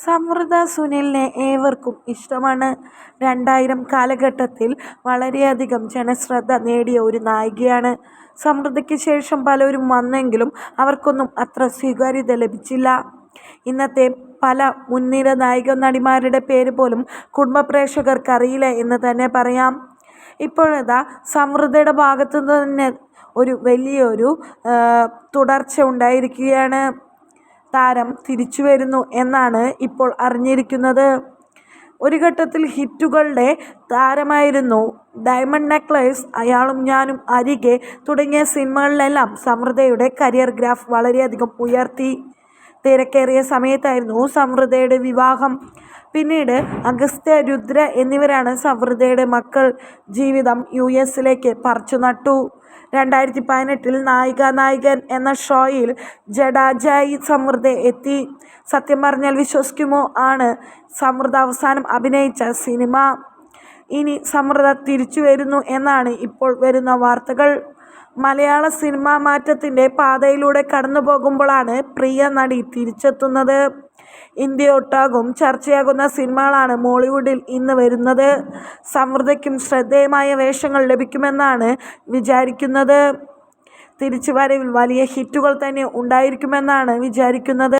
സമൃദ്ധ സുനിലിനെ ഏവർക്കും ഇഷ്ടമാണ്. 2000 കാലഘട്ടത്തിൽ വളരെയധികം ജനശ്രദ്ധ നേടിയ ഒരു നായികയാണ്. സമൃദ്ധയ്ക്ക് ശേഷം പലരും വന്നെങ്കിലും അവർക്കൊന്നും അത്ര സ്വീകാര്യത ലഭിച്ചില്ല. ഇന്നത്തെ പല മുൻനിര നായിക നടിമാരുടെ പേര് പോലും കുടുംബ പ്രേക്ഷകർക്ക് അറിയില്ല എന്ന് തന്നെ പറയാം. ഇപ്പോഴിതാ സമൃദ്ധയുടെ ഭാഗത്തു തന്നെ ഒരു വലിയൊരു തുടർച്ച ഉണ്ടായിരിക്കുകയാണ്. താരം തിരിച്ചു വരുന്നു എന്നാണ് ഇപ്പോൾ അറിഞ്ഞിരിക്കുന്നത്. ഒരു ഘട്ടത്തിൽ ഹിറ്റുകളുടെ താരമായിരുന്നു. ഡയമണ്ട് നെക്ലേസ്, അയാളും ഞാനും, അരികെ തുടങ്ങിയ സിനിമകളിലെല്ലാം സമൃദ്ധയുടെ കരിയർ ഗ്രാഫ് വളരെയധികം ഉയർത്തി. തിരക്കേറിയ സമയത്തായിരുന്നു സമൃദ്ധയുടെ വിവാഹം. പിന്നീട് അഗസ്ത്യ, രുദ്ര എന്നിവരാണ് സമൃദ്ധയുടെ മക്കൾ. ജീവിതം US-ലേക്ക് പറിച്ചു നട്ടു. 2018 നായിക നായകൻ എന്ന ഷോയിൽ ജഡേജയായി സമൃദ്ധ എത്തി. സത്യം പറഞ്ഞാൽ വിശ്വസിക്കുമോ ആണ് സമൃദ്ധ അവസാനം അഭിനയിച്ച സിനിമ. ഇനി സമൃദ്ധ തിരിച്ചു വരുന്നു എന്നാണ് ഇപ്പോൾ വരുന്ന വാർത്തകൾ. മലയാള സിനിമാ മാറ്റത്തിൻ്റെ പാതയിലൂടെ കടന്നു പോകുമ്പോഴാണ് പ്രിയ നടി തിരിച്ചെത്തുന്നത്. ഇന്ത്യയൊട്ടാകും ചർച്ചയാകുന്ന സിനിമകളാണ് മോളിവുഡിൽ ഇന്ന് വരുന്നത്. സമൃദ്ധയ്ക്കും ശ്രദ്ധേയമായ വേഷങ്ങൾ ലഭിക്കുമെന്നാണ് വിചാരിക്കുന്നത്. തിരിച്ചുവരവിൽ വലിയ ഹിറ്റുകൾ തന്നെ ഉണ്ടായിരിക്കുമെന്നാണ് വിചാരിക്കുന്നത്.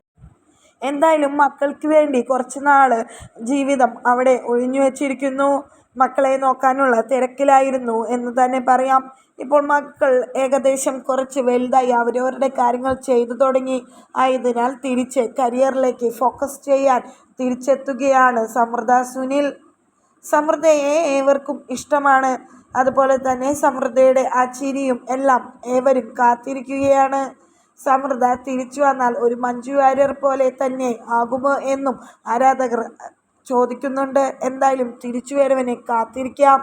എന്തായാലും മക്കൾക്ക് വേണ്ടി കുറച്ചുനാൾ ജീവിതം അവിടെ ഒഴിഞ്ഞുവെച്ചിരിക്കുന്നു. മക്കളെ നോക്കാനുള്ള തിരക്കിലായിരുന്നു എന്ന് തന്നെ പറയാം. ഇപ്പോൾ മക്കൾ ഏകദേശം കുറച്ച് വലുതായി അവരവരുടെ കാര്യങ്ങൾ ചെയ്തു തുടങ്ങി. ആയതിനാൽ തിരിച്ച് കരിയറിലേക്ക് ഫോക്കസ് ചെയ്യാൻ തിരിച്ചെത്തുകയാണ് സമൃദ്ധ സുനിൽ. സമൃദ്ധയെ ഏവർക്കും ഇഷ്ടമാണ്. അതുപോലെ തന്നെ സമൃദ്ധയുടെ ആ ചിരിയും എല്ലാം ഏവരും കാത്തിരിക്കുകയാണ്. സമൃദ്ധ തിരിച്ചു വന്നാൽ ഒരു മഞ്ജു വാര്യർ പോലെ തന്നെ ആകുമോ എന്നും ആരാധകർ ചോദിക്കുന്നുണ്ട്. എന്തായാലും തിരിച്ചുവരവിനെ കാത്തിരിക്കാം.